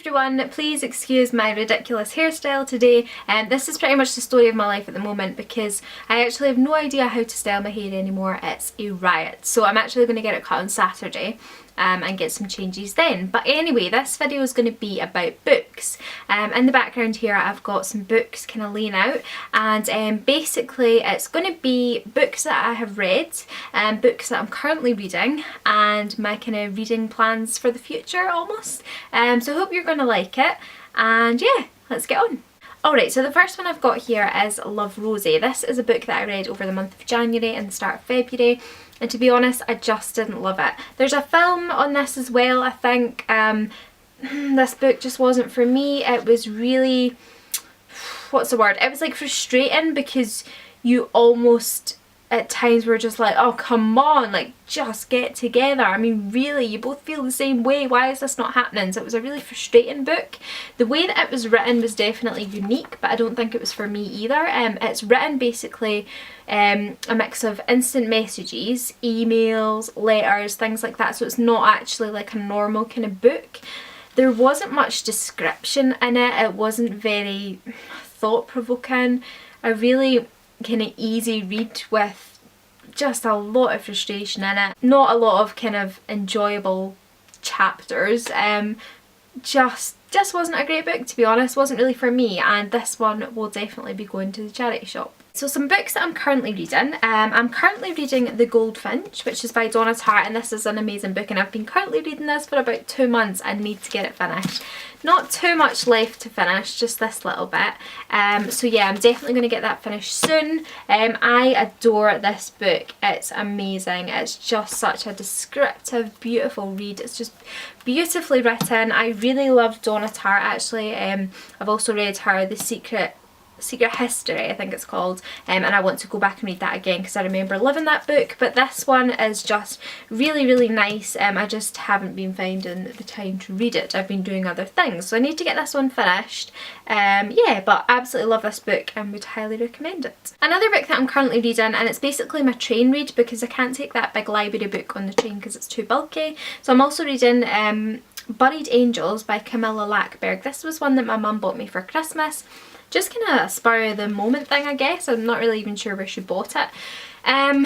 everyone, please excuse my ridiculous hairstyle today. This is pretty much the story of my life at the moment because I actually have no idea how to style my hair anymore. It's a riot. So I'm actually going to get it cut on Saturday and get some changes then. But anyway, this video is going to be about books. In the background here I've got some books kind of laying out, and basically it's going to be books that I have read, books that I'm currently reading, and my kind of reading plans for the future almost. So I hope you're going to like it, and yeah, let's get on. Alright, so the first one I've got here is Love, Rosie. This is a book that I read over the month of January and the start of February, and to be honest, I just didn't love it. There's a film on this as well, I think. This book just wasn't for me. It was really, what's the word? It was like frustrating because you almost at times were just like, oh come on, like just get together. I mean really, you both feel the same way, why is this not happening? So it was a really frustrating book. The way that it was written was definitely unique, but I don't think it was for me either. It's written basically a mix of instant messages, emails, letters, things like that, so it's not actually like a normal kind of book. There wasn't much description in it, it wasn't very thought-provoking, a really kind of easy read with just a lot of frustration in it, not a lot of kind of enjoyable chapters. Just wasn't a great book, to be honest, wasn't really for me, and this one will definitely be going to the charity shop. So some books that I'm currently reading. I'm currently reading The Goldfinch, which is by Donna Tartt, and this is an amazing book, and I've been currently reading this for about 2 months and need to get it finished. Not too much left to finish, just this little bit. So yeah, I'm definitely going to get that finished soon. I adore this book. It's amazing. It's just such a descriptive, beautiful read. It's just beautifully written. I really love Donna Tartt actually. I've also read her The Secret History, I think it's called, and I want to go back and read that again because I remember loving that book, but this one is just really nice. I just haven't been finding the time to read it. I've been doing other things, so I need to get this one finished. Yeah, but absolutely love this book and would highly recommend it. Another book that I'm currently reading, and it's basically my train read because I can't take that big library book on the train because it's too bulky, so I'm also reading Buried Angels by Camilla Lackberg. This was one that my mum bought me for Christmas. Just kind of a spur of the moment thing, I guess. I'm not really even sure where she bought it. I'm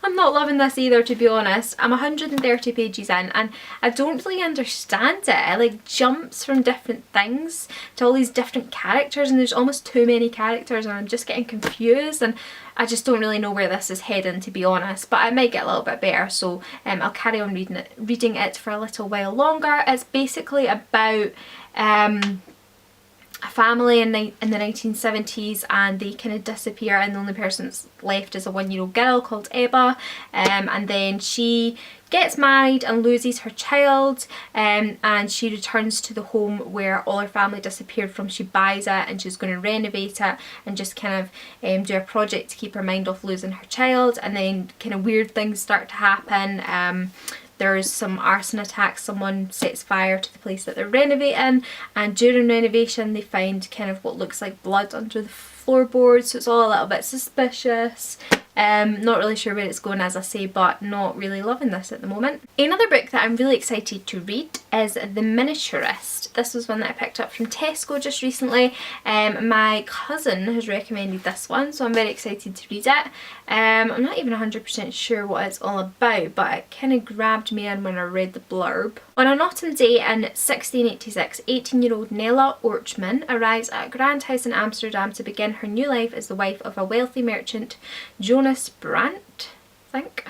not loving this either, to be honest. I'm 130 pages in and I don't really understand it. It like jumps from different things to all these different characters, and there's almost too many characters and I'm just getting confused, and I just don't really know where this is heading, to be honest, but I might get a little bit better, so I'll carry on reading it for a little while longer. It's basically about a family in the 1970s, and they kind of disappear, and the only person that's left is a 1-year-old girl called Ebba, and then she gets married and loses her child, and she returns to the home where all her family disappeared from. She buys it and she's going to renovate it and just kind of do a project to keep her mind off losing her child, and then kind of weird things start to happen. There's some arson attacks, someone sets fire to the place that they're renovating, and during renovation they find kind of what looks like blood under the floorboards, so it's all a little bit suspicious. Not really sure where it's going, as I say, but not really loving this at the moment. Another book that I'm really excited to read is The Miniaturist. This was one that I picked up from Tesco just recently. My cousin has recommended this one, so I'm very excited to read it. I'm not even 100% sure what it's all about, but it kind of grabbed me in when I read the blurb. On an autumn day in 1686, 18-year-old Naila Orchman arrives at a grand house in Amsterdam to begin her new life as the wife of a wealthy merchant, Jonas Brandt, I think.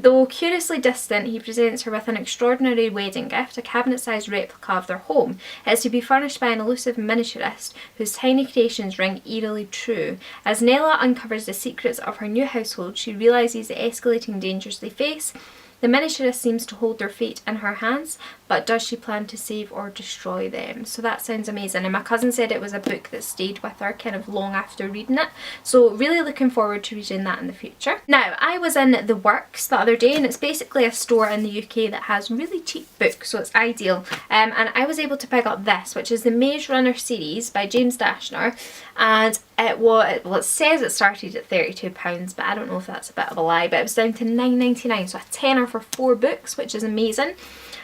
Though curiously distant, he presents her with an extraordinary wedding gift, a cabinet-sized replica of their home. It is to be furnished by an elusive miniaturist whose tiny creations ring eerily true. As Naila uncovers the secrets of her new household, she realises the escalating dangers they face. The miniaturist seems to hold their fate in her hands, but does she plan to save or destroy them? So that sounds amazing, and my cousin said it was a book that stayed with her kind of long after reading it, so really looking forward to reading that in the future. Now, I was in The Works the other day, and it's basically a store in the UK that has really cheap books, so it's ideal, and I was able to pick up this, which is the Maze Runner series by James Dashner, and it says it started at £32, but I don't know if that's a bit of a lie, but it was down to £9.99, so a tenner Runner for 4 books, which is amazing.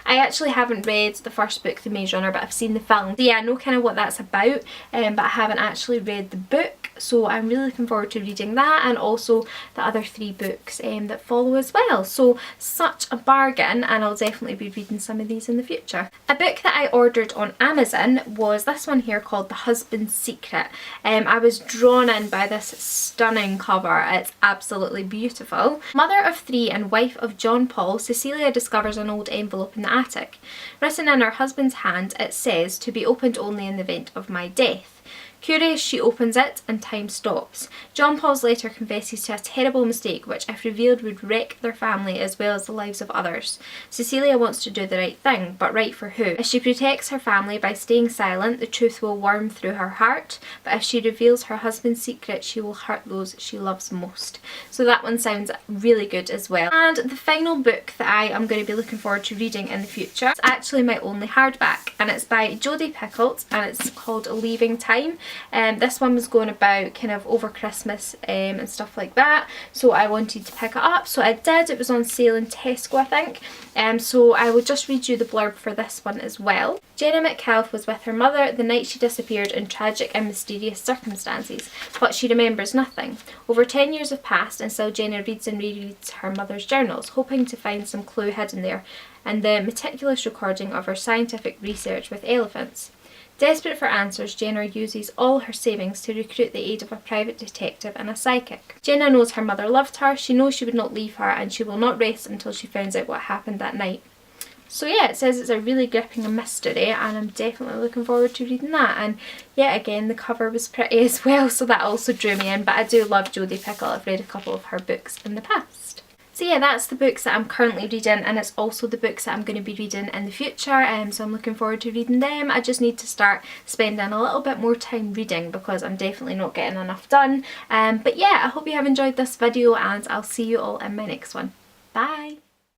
I actually haven't read the first book, The Maze Runner, but I've seen the film. So yeah, I know kind of what that's about, but I haven't actually read the book, so I'm really looking forward to reading that, and also the other 3 books that follow as well. So such a bargain, and I'll definitely be reading some of these in the future. A book that I ordered on Amazon was this one here called The Husband's Secret. I was drawn in by this stunning cover. It's absolutely beautiful. Mother of 3 and wife of John Paul, Cecilia discovers an old envelope in the attic. Written in her husband's hand, it says, "To be opened only in the event of my death." Curious, she opens it and time stops. John Paul's letter confesses to a terrible mistake which, if revealed, would wreck their family as well as the lives of others. Cecilia wants to do the right thing, but right for who? If she protects her family by staying silent, the truth will worm through her heart, but if she reveals her husband's secret, she will hurt those she loves most. So that one sounds really good as well. And the final book that I am going to be looking forward to reading in the future is actually my only hardback, and it's by Jodie Picoult, and it's called Leaving Time. This one was going about kind of over Christmas and stuff like that, so I wanted to pick it up, so I did. It was on sale in Tesco, I think, so I will just read you the blurb for this one as well. Jenna McCalf was with her mother the night she disappeared in tragic and mysterious circumstances, but she remembers nothing. Over 10 years have passed, and still Jenna reads and rereads her mother's journals, hoping to find some clue hidden there, and the meticulous recording of her scientific research with elephants. Desperate for answers, Jenna uses all her savings to recruit the aid of a private detective and a psychic. Jenna knows her mother loved her, she knows she would not leave her, and she will not rest until she finds out what happened that night. So yeah, it says it's a really gripping mystery, and I'm definitely looking forward to reading that. And yet again, the cover was pretty as well, so that also drew me in, but I do love Jodie Picoult. I've read a couple of her books in the past. So yeah, that's the books that I'm currently reading, and it's also the books that I'm going to be reading in the future, so I'm looking forward to reading them. I just need to start spending a little bit more time reading because I'm definitely not getting enough done. But yeah, I hope you have enjoyed this video, and I'll see you all in my next one. Bye!